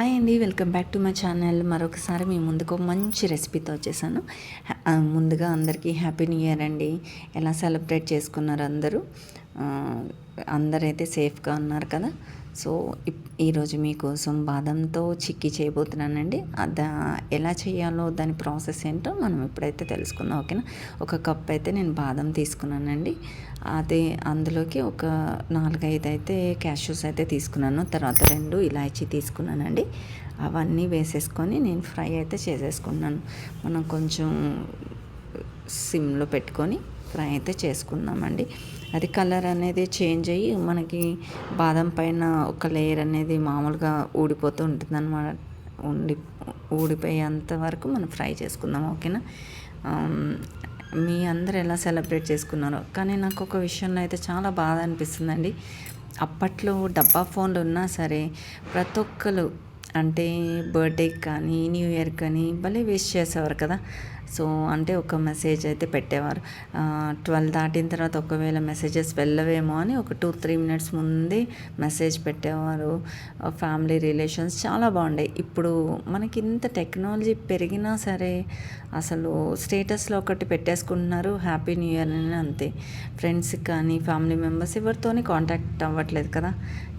Hi అండి, welcome back to my channel. మరొకసారి మీ ముందుకు మంచి రెసిపీతో వచ్చేసాను. ముందుగా అందరికీ హ్యాపీ న్యూ ఇయర్ అండి. ఎలా సెలబ్రేట్ చేసుకున్నారు అందరూ? అందరైతే సేఫ్గా ఉన్నారు కదా. సో ఈరోజు మీకోసం బాదంతో చిక్కీ చేయబోతున్నానండి. ఎలా చేయాలో దాని ప్రాసెస్ ఏంటో మనం ఇప్పుడైతే తెలుసుకుందాం, ఓకేనా. ఒక కప్ అయితే నేను బాదం తీసుకున్నానండి. అదే అందులోకి ఒక 4-5 అయితే క్యాష్యూస్ అయితే తీసుకున్నాను. తర్వాత 2 ఇలాచీ తీసుకున్నానండి. అవన్నీ వేసేసుకొని నేను ఫ్రై అయితే చేసేసుకున్నాను. మనం కొంచెం సిమ్లో పెట్టుకొని ఫ్రై అయితే చేసుకుందామండి. అది కలర్ అనేది చేంజ్ అయ్యి మనకి బాదం పైన ఒక లేయర్ అనేది మామూలుగా ఊడిపోతూ ఉంటుంది అన్నమాట. ఊడిపోయేంత వరకు మనం ఫ్రై చేసుకుందాం, ఓకేనా. మీ అందరు ఎలా సెలబ్రేట్ చేసుకున్నారో, కానీ నాకు ఒక విషయంలో అయితే చాలా బాధ అనిపిస్తుందండి. అప్పట్లో డబ్బా ఫోన్లు ఉన్నా సరే ప్రతి ఒక్కరు అంటే బర్త్డేకి కానీ న్యూ ఇయర్ కానీ భలే విష్ చేసేవారు కదా. సో అంటే ఒక మెసేజ్ అయితే పెట్టేవారు. 12 దాటిన తర్వాత ఒకవేళ మెసేజెస్ వెళ్ళవేమో అని ఒక 2-3 మినిట్స్ ముందే మెసేజ్ పెట్టేవారు. ఫ్యామిలీ రిలేషన్స్ చాలా బాగుంటాయి. ఇప్పుడు మనకి ఇంత టెక్నాలజీ పెరిగినా సరే అసలు స్టేటస్లో ఒకటి పెట్టేసుకుంటున్నారు, హ్యాపీ న్యూ ఇయర్ అని, అంతే. ఫ్రెండ్స్కి కానీ ఫ్యామిలీ మెంబర్స్ ఎవరితోని కాంటాక్ట్ అవ్వట్లేదు కదా.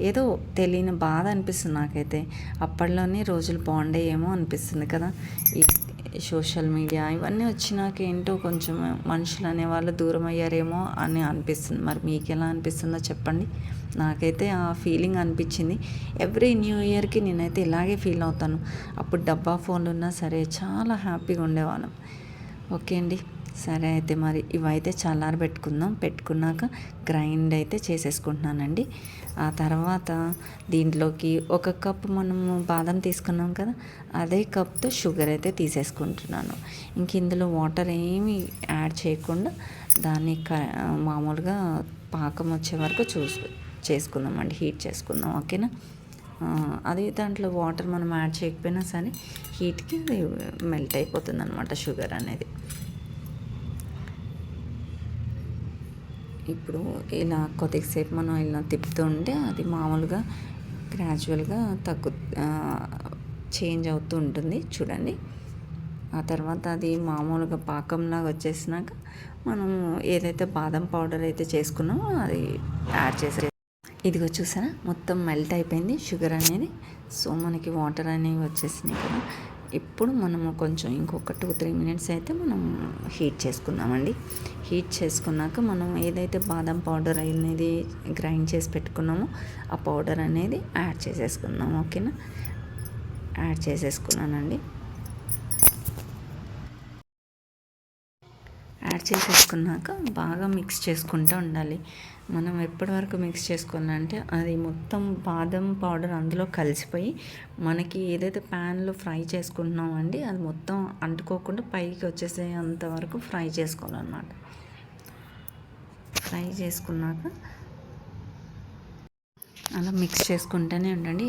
ఏదో తెలియని బాధ అనిపిస్తుంది నాకైతే. అప్పట్లోనే రోజులు బాగుండేయేమో అనిపిస్తుంది కదా. ఈ సోషల్ మీడియా ఇవన్నీ వచ్చినాక ఏంటో కొంచెం మనుషులు అనేవాళ్ళు దూరం అయ్యారేమో అని అనిపిస్తుంది. మరి మీకు ఎలా అనిపిస్తుందో చెప్పండి. నాకైతే ఆ ఫీలింగ్ అనిపించింది. ఎవ్రీ న్యూ ఇయర్కి నేనైతే ఇలాగే ఫీల్ అవుతాను. అప్పుడు డబ్బా ఫోన్లు ఉన్నా సరే చాలా హ్యాపీగా ఉండేవాళ్ళం. ఓకే అండి, సరే అయితే మరి ఇవైతే పెట్టుకున్నాక గ్రైండ్ అయితే చేసేసుకుంటున్నానండి. ఆ తర్వాత దీంట్లోకి ఒక కప్పు మనము బాదం తీసుకున్నాం కదా, అదే కప్తో షుగర్ అయితే తీసేసుకుంటున్నాను. ఇంక ఇందులో వాటర్ ఏమీ యాడ్ చేయకుండా దాన్ని మామూలుగా పాకం వచ్చే వరకు చేసుకుందామండి, హీట్ చేసుకుందాం, ఓకేనా. అది దాంట్లో వాటర్ మనం యాడ్ చేయకపోయినా సరే హీట్కి అది మెల్ట్ అయిపోతుంది అనమాట షుగర్ అనేది. ఇప్పుడు ఇలా కొద్దిసేపు మనం ఇలా తిప్పుతూ ఉంటే అది మామూలుగా గ్రాడ్యువల్గా చేంజ్ అవుతూ ఉంటుంది చూడండి. ఆ తర్వాత అది మామూలుగా పాకంలాగా వచ్చేసినాక మనం ఏదైతే బాదం పౌడర్ అయితే చేసుకున్నామో అది యాడ్ చేసే. ఇదిగో చూసారా, మొత్తం మెల్ట్ అయిపోయింది షుగర్ అనేది. సో మనకి వాటర్ అనేవి వచ్చేసినాయి కదా. ఇప్పుడు మనము కొంచెం ఇంకొక 2-3 మినిట్స్ అయితే మనం హీట్ చేసుకుందామండి. హీట్ చేసుకున్నాక మనం ఏదైతే బాదం పౌడర్ అనేది గ్రైండ్ చేసి పెట్టుకున్నామో ఆ పౌడర్ అనేది యాడ్ చేసేసుకుందాం, ఓకేనా. యాడ్ చేసేసుకున్నానండి. యాడ్ చేసేసుకున్నాక బాగా మిక్స్ చేసుకుంటూ ఉండాలి. మనం ఎప్పటి వరకు మిక్స్ చేసుకోవాలంటే అది మొత్తం బాదం పౌడర్ అందులో కలిసిపోయి మనకి ఏదైతే ప్యాన్లో ఫ్రై చేసుకుంటున్నామండి అది మొత్తం అంటుకోకుండా పైకి వచ్చేసే అంతవరకు ఫ్రై చేసుకోవాలన్నమాట. ఫ్రై చేసుకున్నాక అలా మిక్స్ చేసుకుంటూనే ఉండండి.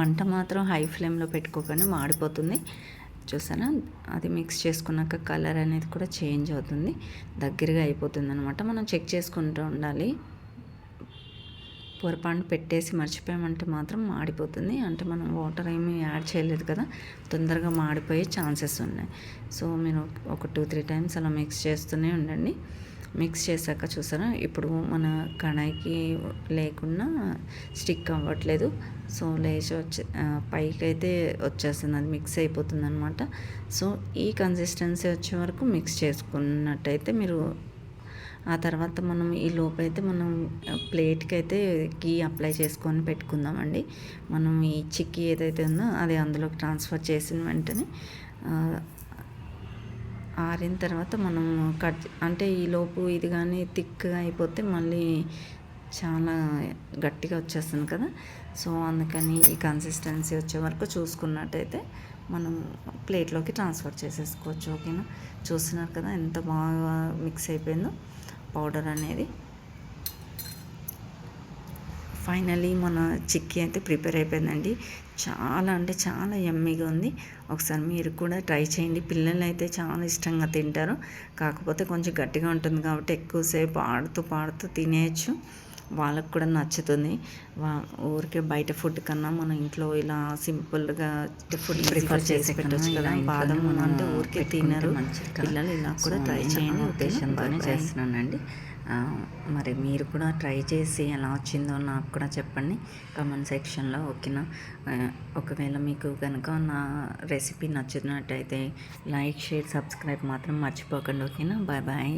మంట మాత్రం హై ఫ్లేమ్లో పెట్టుకోకండి, మాడిపోతుంది. చూసారా, అది మిక్స్ చేసుకున్నాక కలర్ అనేది కూడా చేంజ్ అవుతుంది, దగ్గరగా అయిపోతుంది అనమాట. మనం చెక్ చేసుకుంటూ ఉండాలి. పొరపాటు పెట్టేసి మర్చిపోయామంటే మాత్రం మాడిపోతుంది. అంటే మనం వాటర్ ఏమీ యాడ్ చేయలేదు కదా, తొందరగా మాడిపోయే ఛాన్సెస్ ఉన్నాయి. సో మీరు ఒక 2-3 టైమ్స్ అలా మిక్స్ చేస్తూనే ఉండండి. మిక్స్ చేశాక చూసారా, ఇప్పుడు మన కడాయికి లేకుండా స్టిక్ అవ్వట్లేదు. సో లేచి పైకి అయితే వచ్చేస్తుంది, అది మిక్స్ అయిపోతుంది అనమాట. సో ఈ కన్సిస్టెన్సీ వచ్చే వరకు మిక్స్ చేసుకున్నట్టయితే మీరు ఆ తర్వాత మనం ఈ లోపైతే మనం ప్లేట్కి అయితే గీ అప్లై చేసుకొని పెట్టుకుందామండి. మనం ఈ చిక్కీ ఏదైతే ఉందో అది అందులోకి ట్రాన్స్ఫర్ చేసిన వెంటనే ఆరిన తర్వాత మనం అంటే ఈ లోపు ఇది కానీ థిక్గా అయిపోతే మళ్ళీ చాలా గట్టిగా వచ్చేస్తుంది కదా. సో అందుకని ఈ కన్సిస్టెన్సీ వచ్చే వరకు చూసుకున్నట్టయితే మనం ప్లేట్లోకి ట్రాన్స్ఫర్ చేసేసుకోవచ్చు, ఓకేనా. చూస్తున్నారు కదా ఎంత బాగా మిక్స్ అయిపోయిందో పౌడర్ అనేది. ఫైనలీ మన చిక్కీ అయితే ప్రిపేర్ అయిపోయిందండి. చాలా అంటే చాలా యమ్మీగా ఉంది. ఒకసారి మీరు కూడా ట్రై చేయండి. పిల్లలు అయితే చాలా ఇష్టంగా తింటారు. కాకపోతే కొంచెం గట్టిగా ఉంటుంది కాబట్టి ఎక్కువసేపు ఆడుతూ పాడుతూ తినేయచ్చు. వాళ్ళకు కూడా నచ్చుతుంది. ఊరికే బయట ఫుడ్ కన్నా మనం ఇంట్లో ఇలా సింపుల్గా ఫుడ్ ప్రిఫర్ చేసి పెట్టచ్చు కదా. బాదం అంటే ఊరికే తినరు పిల్లలు, ఇలా కూడా ట్రై చేయండి. ఉద్దేశంతోనే చేస్తున్నానండి. మరి మీరు కూడా ట్రై చేసి ఎలా వచ్చిందో నాకు కూడా చెప్పండి కామెంట్ సెక్షన్లో, ఓకేనా. ఒకవేళ మీకు కనుక నా రెసిపీ నచ్చినట్టయితే లైక్, షేర్, సబ్స్క్రైబ్ మాత్రం మర్చిపోకండి, ఓకేనా. Bye bye.